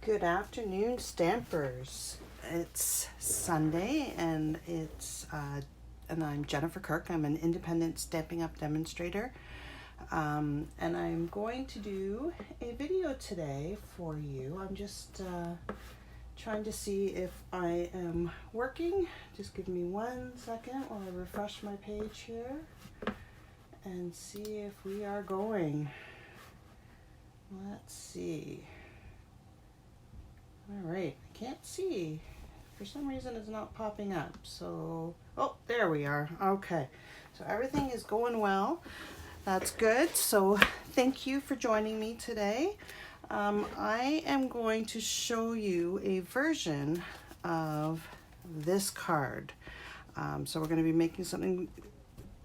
Good afternoon, stampers. It's Sunday, and I'm Jennifer Kirk. I'm an independent Stampin' Up! Demonstrator, and I'm going to do a video today for you. I'm just trying to see if I am working. Just give me 1 second while I refresh my page here and see if we are going. Let's see. All right, I can't see. For some reason it's not popping up. So, oh, there we are. Okay, so everything is going well. That's good. So thank you for joining me today. I am going to show you a version of this card. So we're going to be making something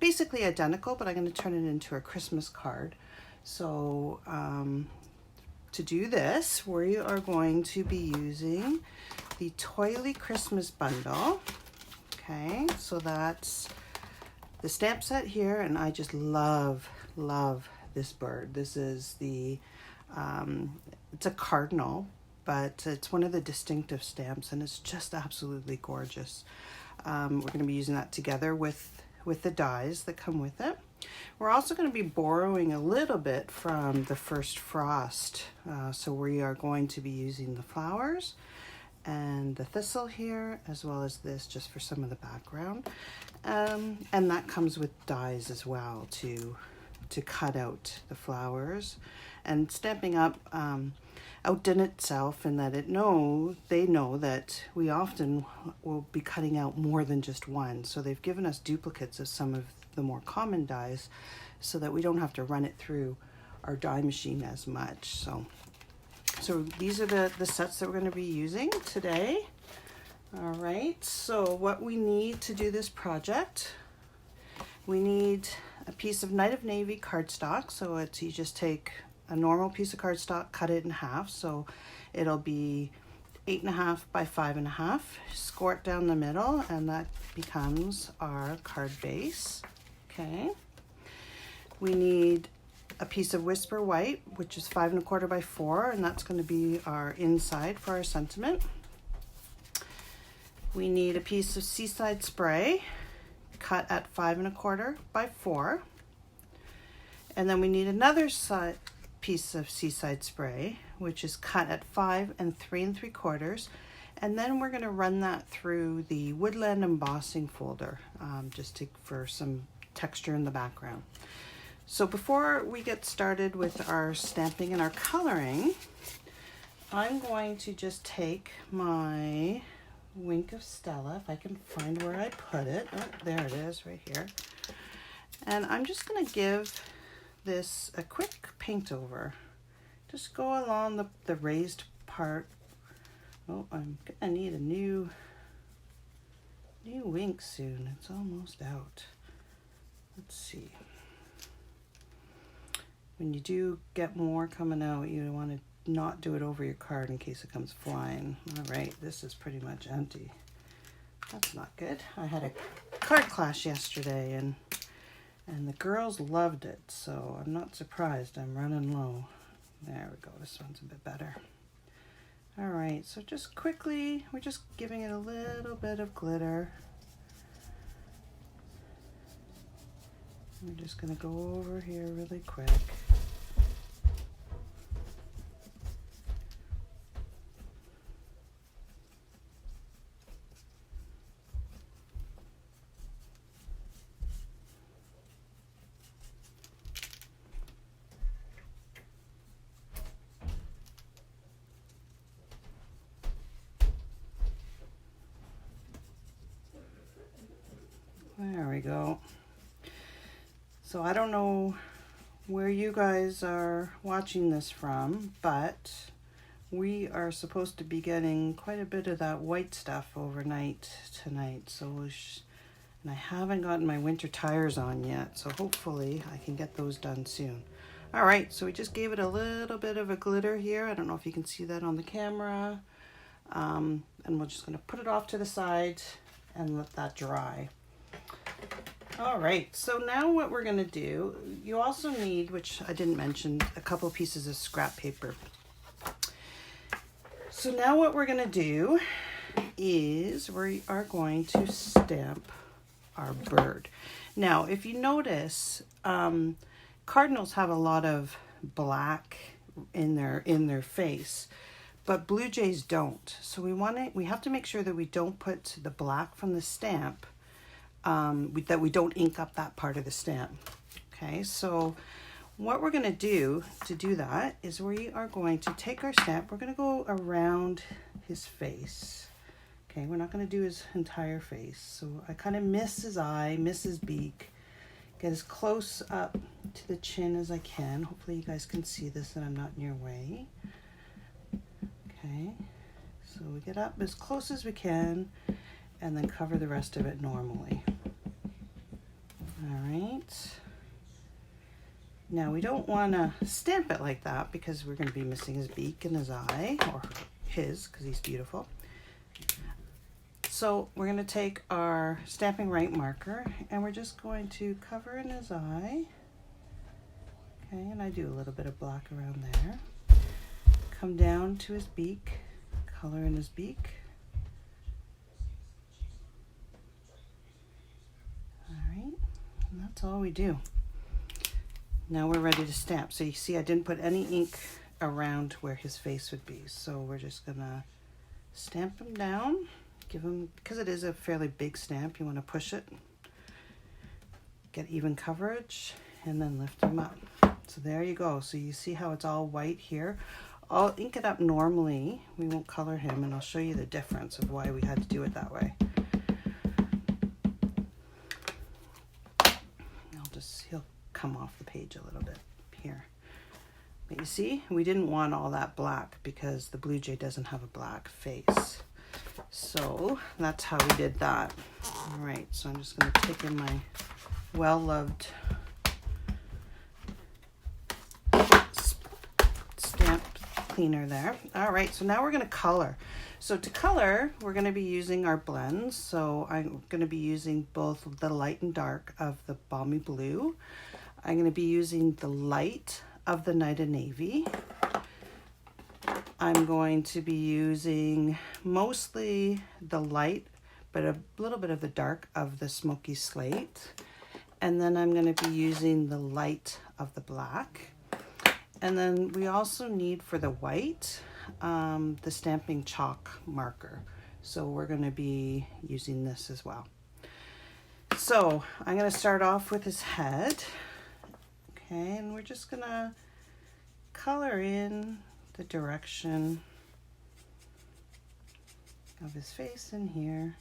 basically identical, but I'm going to turn it into a Christmas card. So, to do this, we are going to be using the Toile Christmas bundle. Okay, so that's the stamp set here, and I just love this bird. This is the, it's a cardinal, but it's one of the distinctive stamps, and it's just absolutely gorgeous. We're going to be using that together with the dies that come with it. We're also going to be borrowing a little bit from the First Frost. So we are going to be using the flowers and the thistle here, as well as this just for some of the background. And that comes with dies as well to cut out the flowers. And Stampin' Up! Outdone itself in that they know that we often will be cutting out more than just one. So they've given us duplicates of some of the more common dies so that we don't have to run it through our die machine as much. So these are the sets that we're going to be using today. All right, so what we need to do this project, we need a piece of Night of Navy cardstock. So you just take a normal piece of cardstock, cut it in half. So it'll be 8.5 by 5.5, score it down the middle, and that becomes our card base. Okay. We need a piece of Whisper White, which is 5.25 by 4, and that's going to be our inside for our sentiment. We need a piece of Seaside Spray, cut at 5.25 by 4. And then we need another piece of Seaside Spray, which is cut at 5 and 3 3/4. And then we're going to run that through the Woodland embossing folder, for some texture in the background. So before we get started with our stamping and our coloring, I'm going to just take my Wink of Stella, if I can find where I put it. Oh, there it is, right here. And I'm just going to give this a quick paint over. Just go along the raised part. Oh, I'm gonna need a new wink soon. It's almost out. Let's see. When you do get more coming out, you want to not do it over your card in case it comes flying. All right, this is pretty much empty. That's not good. I had a card clash yesterday, and the girls loved it, so I'm not surprised I'm running low. There we go, this one's a bit better. All right, so just quickly, we're just giving it a little bit of glitter. We're just gonna go over here really quick. There we go. So I don't know where you guys are watching this from, but we are supposed to be getting quite a bit of that white stuff overnight tonight. So and I haven't gotten my winter tires on yet, so hopefully I can get those done soon. All right, so we just gave it a little bit of a glitter here. I don't know if you can see that on the camera. And we're just gonna put it off to the side and let that dry. All right, so now what we're gonna do, you also need, which I didn't mention, a couple pieces of scrap paper. So now what we're going to do is we are going to stamp our bird. Now, if you notice, cardinals have a lot of black in their face, but blue jays don't. So we have to make sure that we don't put the black from the stamp, that we don't ink up that part of the stamp. Okay, so what we're going to do that is we are going to take our stamp, we're going to go around his face. Okay, we're not going to do his entire face. So I kind of miss his eye, miss his beak, get as close up to the chin as I can. Hopefully you guys can see this and I'm not in your way. Okay, so we get up as close as we can and then cover the rest of it normally. All right. Now we don't want to stamp it like that because we're going to be missing his beak and his eye, or his, because he's beautiful. So we're going to take our stamping right marker and we're just going to cover in his eye. Okay, and I do a little bit of black around there. Come down to his beak, color in his beak. All right, and that's all we do. Now we're ready to stamp. So you see I didn't put any ink around where his face would be. So we're just gonna stamp him down, give him, because it is a fairly big stamp, you wanna push it, get even coverage, and then lift him up. So there you go. So you see how it's all white here? I'll ink it up normally. We won't color him, and I'll show you the difference of why we had to do it that way. He'll come off the page a little bit here. But you see, we didn't want all that black because the blue jay doesn't have a black face. So that's how we did that. All right, so I'm just going to take in my well-loved stamp cleaner there. All right, so now we're going to color. So to color, we're going to be using our blends. So I'm going to be using both the light and dark of the balmy blue. I'm going to be using the light of the Night of Navy. I'm going to be using mostly the light, but a little bit of the dark of the Smoky Slate. And then I'm going to be using the light of the black. And then we also need for the white, the stamping chalk marker. So we're going to be using this as well. So I'm going to start off with his head. Okay, and we're just going to color in the direction of his face in here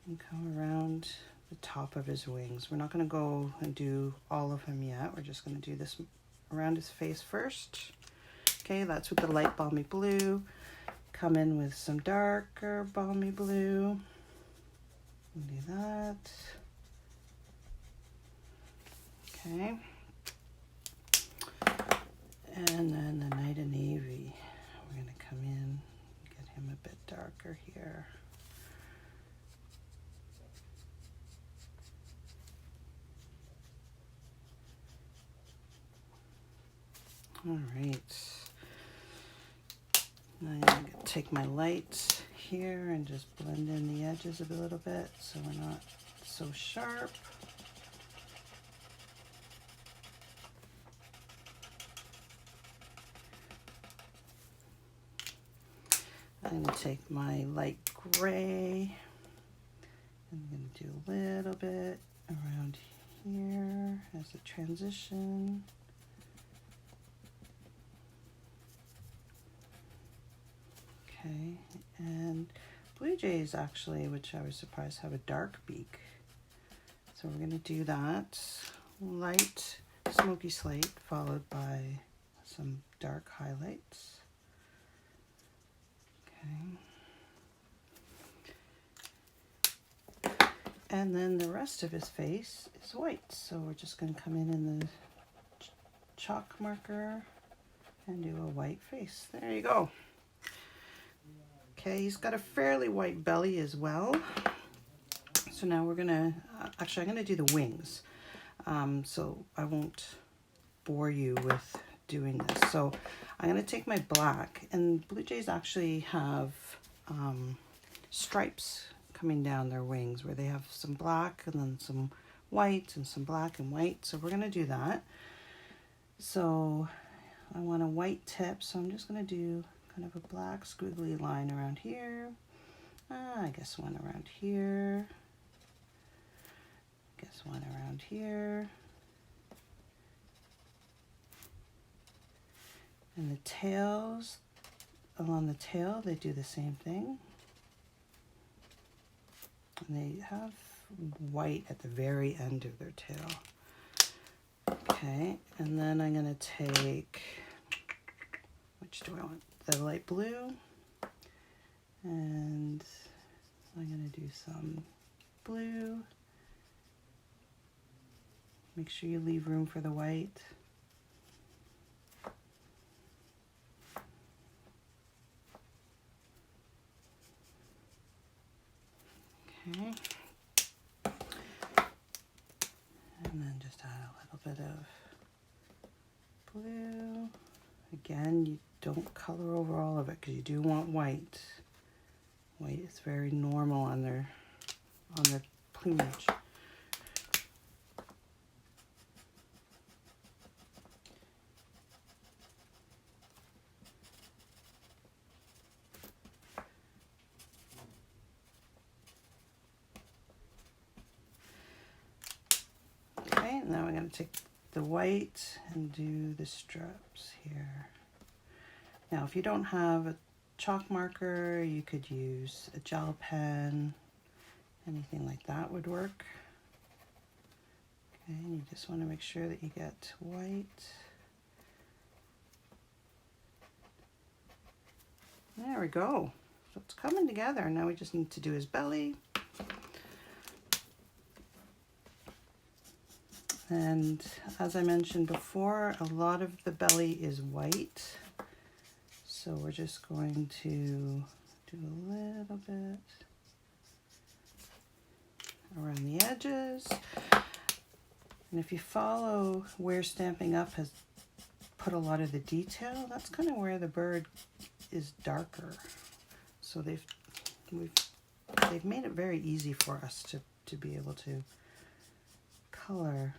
and come around the top of his wings. We're not going to go and do all of him yet. We're just going to do this around his face first. Okay, that's with the light balmy blue. Come in with some darker balmy blue. Do that. Okay. And then the Night of Navy. We're going to come in, get him a bit darker here. All right. Now I'm going to take my light here and just blend in the edges a little bit so we're not so sharp. I'm going to take my light gray. I'm going to do a little bit around here as a transition. Okay, and blue jays actually, which I was surprised, have a dark beak. So we're going to do that. Light Smoky Slate followed by some dark highlights. Okay. And then the rest of his face is white. So we're just going to come in the chalk marker and do a white face. There you go. Okay, he's got a fairly white belly as well. So now we're gonna, actually I'm gonna do the wings. So I won't bore you with doing this. So I'm going to take my black, and blue jays actually have stripes coming down their wings where they have some black and then some white and some black and white. So we're going to do that. So I want a white tip, so I'm just going to do kind of a black squiggly line around here. I guess one around here. I guess one around here. And the tails, along the tail, they do the same thing. And they have white at the very end of their tail. Okay, and then I'm going to take, which do I want? The light blue. And I'm going to do some blue. Make sure you leave room for the white. Okay. And then just add a little bit of blue. Again, you don't color over all of it because you do want white. White is very normal on their plumage. Okay, now we're going to take the white and do the stripes here. Now, if you don't have a chalk marker, you could use a gel pen. Anything like that would work. Okay, and you just want to make sure that you get white. There we go. So it's coming together. Now we just need to do his belly. And as I mentioned before, a lot of the belly is white. So we're just going to do a little bit around the edges. And if you follow where Stampin' Up! Has put a lot of the detail, that's kind of where the bird is darker. So they've made it very easy for us to be able to color.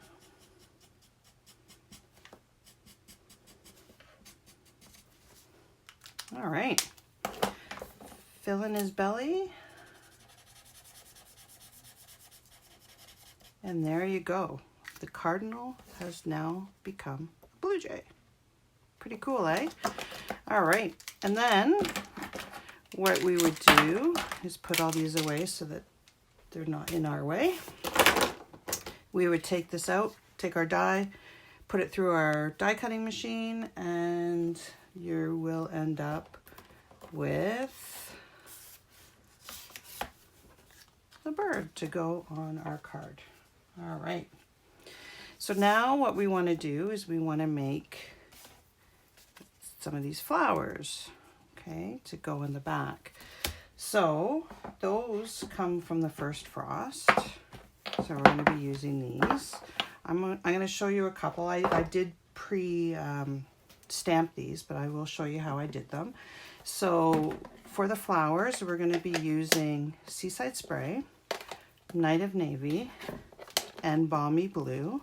All right, fill in his belly. And there you go. The cardinal has now become a blue jay. Pretty cool, eh? All right, and then what we would do is put all these away so that they're not in our way. We would take this out, take our die, put it through our die cutting machine, and you will end up with the bird to go on our card. All right. So now what we want to do is we want to make some of these flowers, okay, to go in the back. So those come from the first frost. So we're going to be using these. I'm going to show you a couple. I did stamp these, but I will show you how I did them. So for the flowers, we're going to be using Seaside Spray, Night of Navy, and Balmy Blue.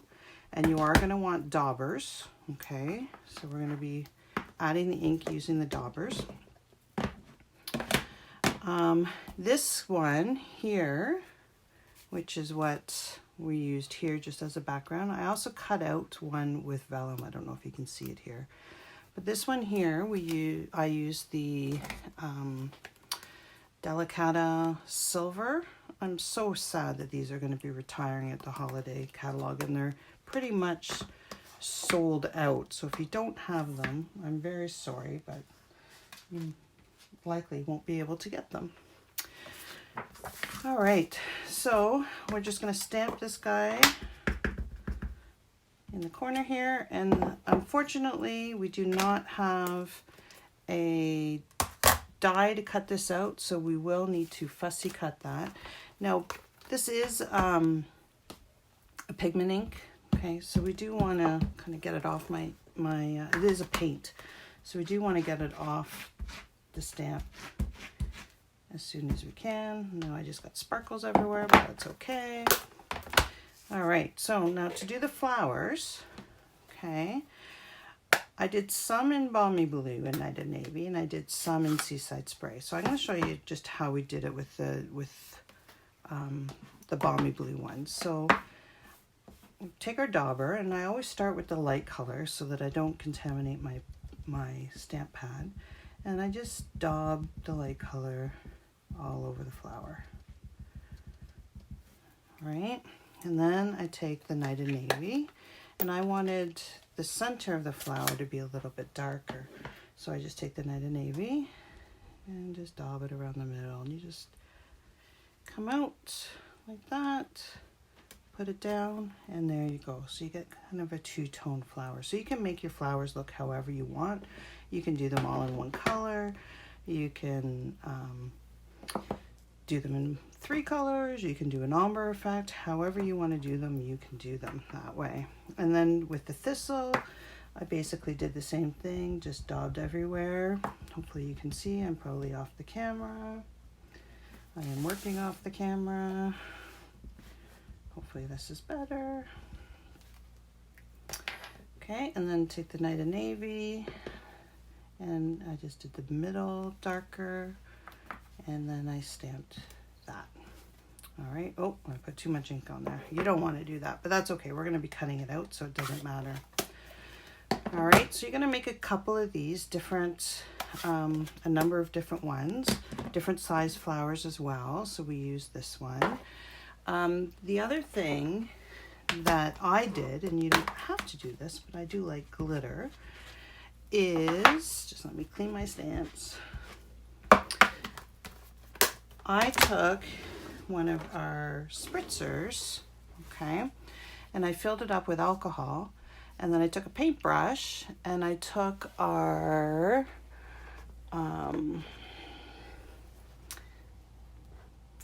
And you are going to want daubers, okay? So we're going to be adding the ink using the daubers. This one here, which is what we used here just as a background. I also cut out one with vellum. I don't know if you can see it here. But this one here, I used the Delicata Silver. I'm so sad that these are going to be retiring at the holiday catalog, and they're pretty much sold out. So if you don't have them, I'm very sorry, but you likely won't be able to get them. All right, so we're just going to stamp this guy in the corner here, and unfortunately we do not have a die to cut this out, so we will need to fussy cut that. Now this is a pigment ink, okay, so we do want to kind of get it off my it is a paint. So we do want to get it off the stamp as soon as we can. Now I just got sparkles everywhere, but that's okay. All right, so now to do the flowers, okay, I did some in Balmy Blue and Night of Navy, and I did some in Seaside Spray. So I'm going to show you just how we did it with the Balmy Blue one. So take our dauber, and I always start with the light color so that I don't contaminate my stamp pad. And I just daub the light color all over the flower. All right, and then I take the Night of Navy, and I wanted the center of the flower to be a little bit darker. So I just take the Night of Navy and just daub it around the middle, and you just come out like that, put it down, and there you go. So you get kind of a two-tone flower. So you can make your flowers look however you want. You can do them all in one color. You can do them in 3 colors. You can do an ombre effect. However you want to do them, you can do them that way. And then with the thistle, I basically did the same thing, just daubed everywhere. Hopefully you can see I'm probably off the camera. I am working off the camera. Hopefully this is better. Okay, and then take the Night of Navy, and I just did the middle darker, and then I stamped that. All right, oh, I put too much ink on there. You don't want to do that, but that's okay. We're going to be cutting it out, so it doesn't matter. All right, so you're going to make a couple of these different, a number of different ones, different size flowers as well. So we use this one. The other thing that I did, and you don't have to do this, but I do like glitter, is, just let me clean my stamps. I took one of our spritzers, okay, and I filled it up with alcohol, and then I took a paintbrush and I took our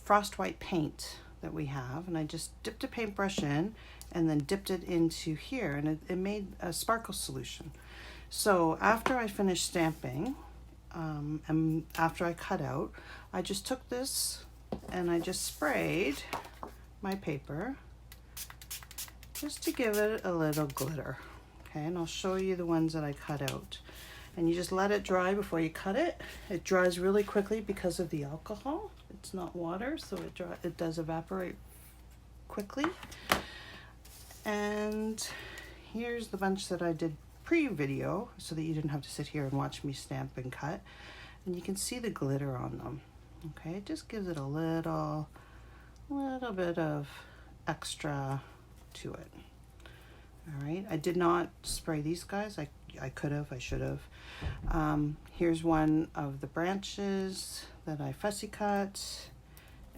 frost white paint that we have, and I just dipped a paintbrush in and then dipped it into here, and it made a sparkle solution. So after I finished stamping, and after I cut out, I just took this and I just sprayed my paper just to give it a little glitter. Okay, and I'll show you the ones that I cut out. And you just let it dry before you cut it. It dries really quickly because of the alcohol. It's not water, so it does evaporate quickly. And here's the bunch that I did pre-video so that you didn't have to sit here and watch me stamp and cut. And you can see the glitter on them. Okay, it just gives it a little bit of extra to it. All right, I did not spray these guys. I could have, I should have. Here's one of the branches that I fussy cut,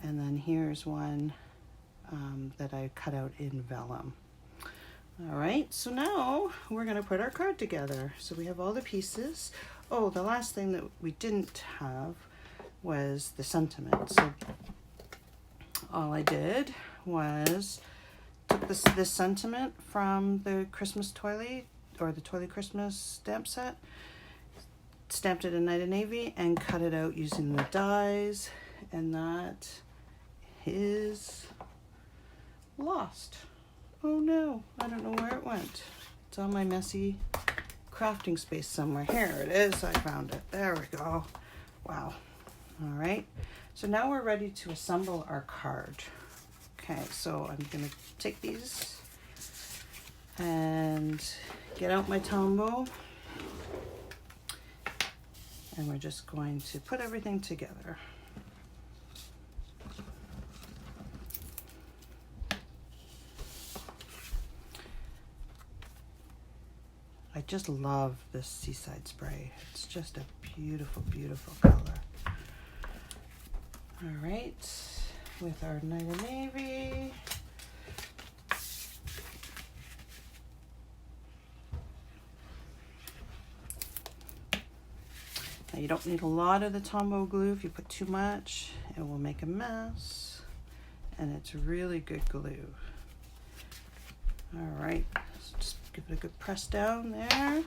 and then here's one that I cut out in vellum. All right, so now we're gonna put our card together. So we have all the pieces. Oh, the last thing that we didn't have was the sentiment. So all I did was took this sentiment from the Christmas Toile, or the Toile Christmas stamp set, stamped it in Night of Navy, and cut it out using the dies, and that is lost. Oh no, I don't know where it went. It's on my messy crafting space somewhere. Here it is, I found it. There we go. Wow. All right, so now we're ready to assemble our card. Okay, so I'm gonna take these and get out my Tombow, and we're just going to put everything together. I just love this Seaside Spray. It's just a beautiful, beautiful color. All right, with our Night of Navy. Now you don't need a lot of the Tombow glue. If you put too much, it will make a mess, and it's really good glue. All right, so just Give it a good press down there.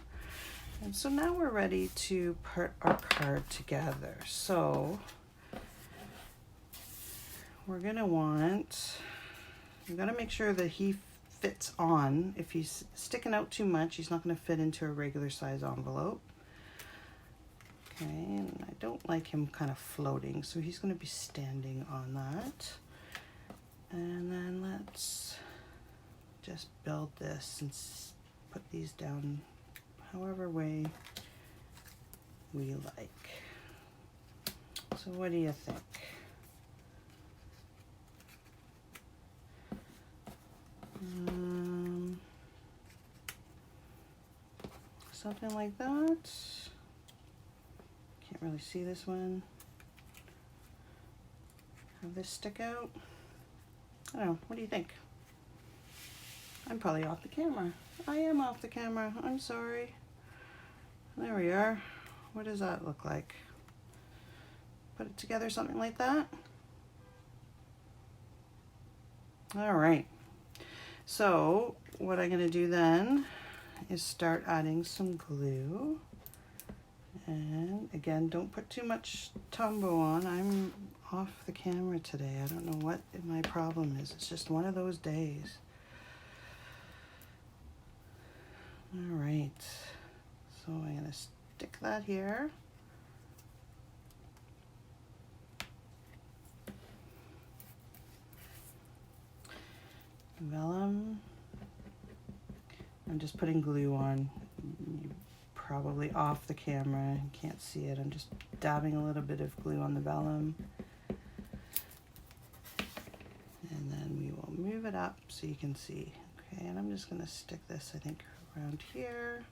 And so now we're ready to put our card together. So we're gonna make sure that he fits on. If he's sticking out too much, he's not gonna fit into a regular size envelope. Okay, and I don't like him kind of floating, so he's gonna be standing on that. And then let's just build this and put these down however way we like. So what do you think? Something like that. Can't really see this one. Have this stick out. I don't know, what do you think? I'm probably off the camera. I am off the camera, I'm sorry. There we are. What does that look like? Put it together, something like that. All right. So what I'm gonna do then is start adding some glue. And again, don't put too much Tombow on. I'm off the camera today. I don't know what my problem is. It's just one of those days. All right. So I'm gonna stick that here. Vellum. I'm just putting glue on. You're probably off the camera, you can't see it. I'm just dabbing a little bit of glue on the vellum. And then we will move it up so you can see. Okay, and I'm just gonna stick this, I think, around here.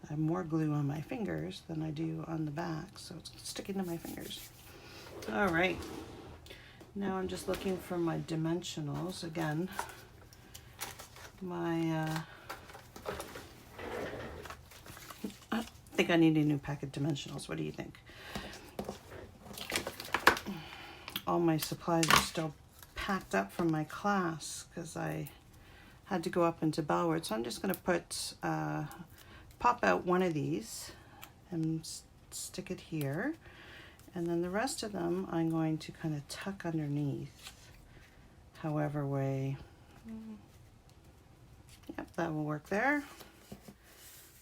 I have more glue on my fingers than I do on the back, so it's sticking to my fingers. All right, now I'm just looking for my dimensionals again. I think I need a new pack of dimensionals. What do you think? All my supplies are still packed up from my class because I had to go up into Bellward. So I'm just going to pop out one of these and stick it here. And then the rest of them I'm going to kind of tuck underneath, however way. Yep, that will work there.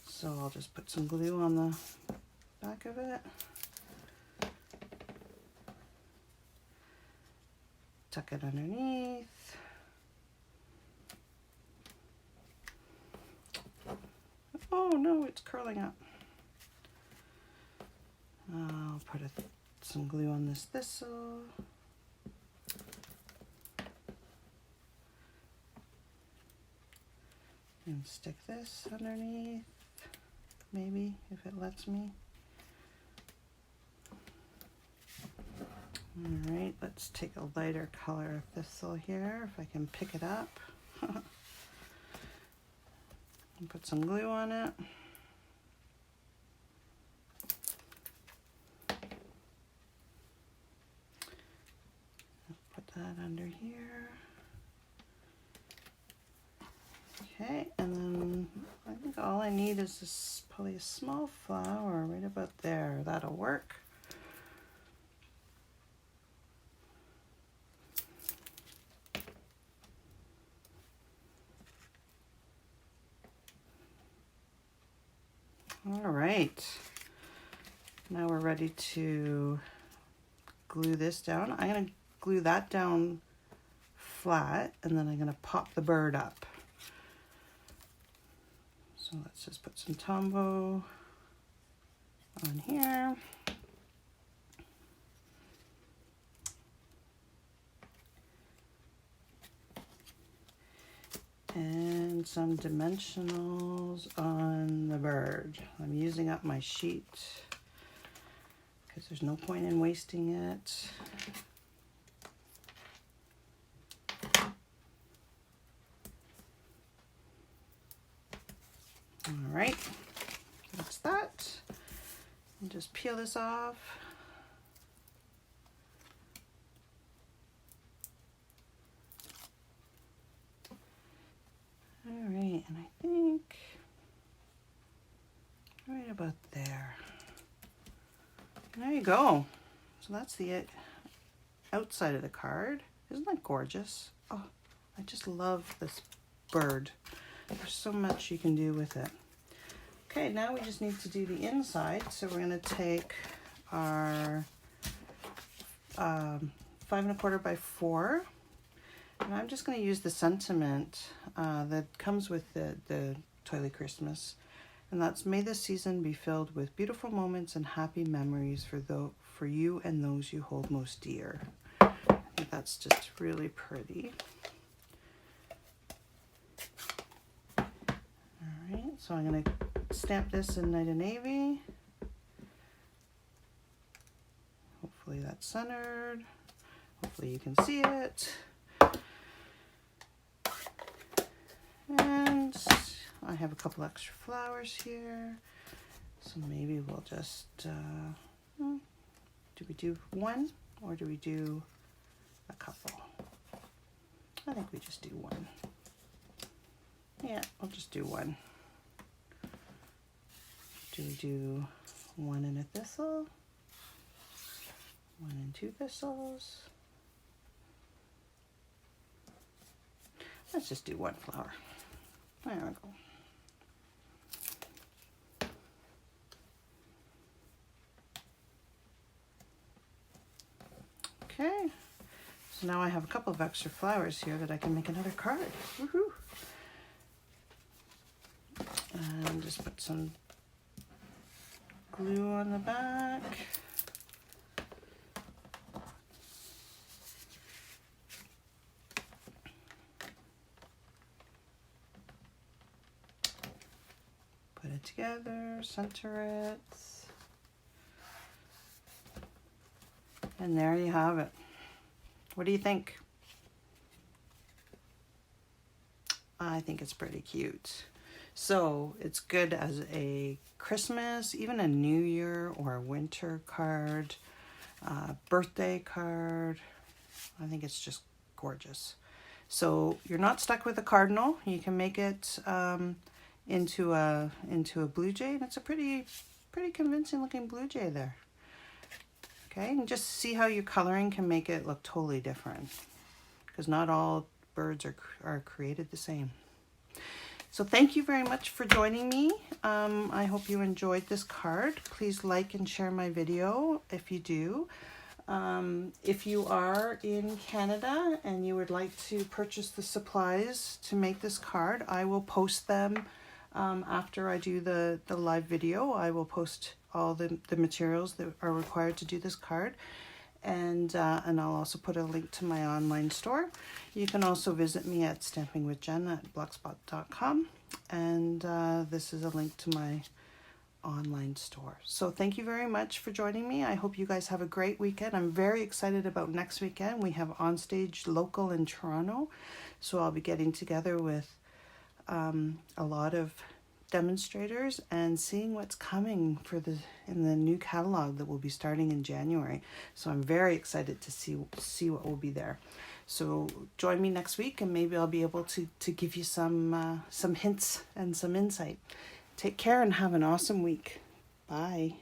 So I'll just put some glue on the back of it. Tuck it underneath. Oh no, it's curling up. I'll put some glue on this thistle. And stick this underneath, maybe, if it lets me. All right, let's take a lighter color thistle here, if I can pick it up. And put some glue on it. Put that under here. Okay, and then I think all I need is this, probably a small flower right about there. That'll work. All right, now we're ready to glue this down. I'm going to glue that down flat, and then I'm going to pop the bird up. So let's just put some Tombow on here. And some dimensionals on the bird. I'm using up my sheet because there's no point in wasting it. All right, that's that. And just peel this off. And I think right about there. There you go. So that's the outside of the card. Isn't that gorgeous? Oh, I just love this bird. There's so much you can do with it. Okay, now we just need to do the inside. So we're going to take our 5 1/4 by 4. And I'm just going to use the sentiment that comes with the Toile Christmas. And that's, may this season be filled with beautiful moments and happy memories for you and those you hold most dear. I think that's just really pretty. All right, so I'm going to stamp this in Night of Navy. Hopefully that's centered. Hopefully you can see it. And I have a couple extra flowers here. So maybe we'll just, do we do one or do we do a couple? I think we just do one. Yeah, I'll just do one. Do we do 1 and a thistle? 1 and 2 thistles? Let's just do 1 flower. There we go. Okay, so now I have a couple of extra flowers here that I can make another card. Woohoo! And just put some glue on the back. Put it together, center it. And there you have it. What do you think? I think it's pretty cute. So it's good as a Christmas, even a New Year or a winter card, birthday card. I think it's just gorgeous. So you're not stuck with a cardinal. You can make it into a blue jay, and it's a pretty convincing looking blue jay there. Okay, and just see how your coloring can make it look totally different, because not all birds are created the same. So thank you very much for joining me. I hope you enjoyed this card. Please like and share my video if you do. If you are in Canada and you would like to purchase the supplies to make this card, I will post them after I do the live video. I will post all the materials that are required to do this card. And I'll also put a link to my online store. You can also visit me at stampingwithjen@blogspot.com, and this is a link to my online store. So thank you very much for joining me. I hope you guys have a great weekend. I'm very excited about next weekend. We have Onstage Local in Toronto, so I'll be getting together with a lot of demonstrators and seeing what's coming in the new catalog that will be starting in January. So I'm very excited to see what will be there. So join me next week, and maybe I'll be able to give you some hints and some insight. Take care and have an awesome week. Bye.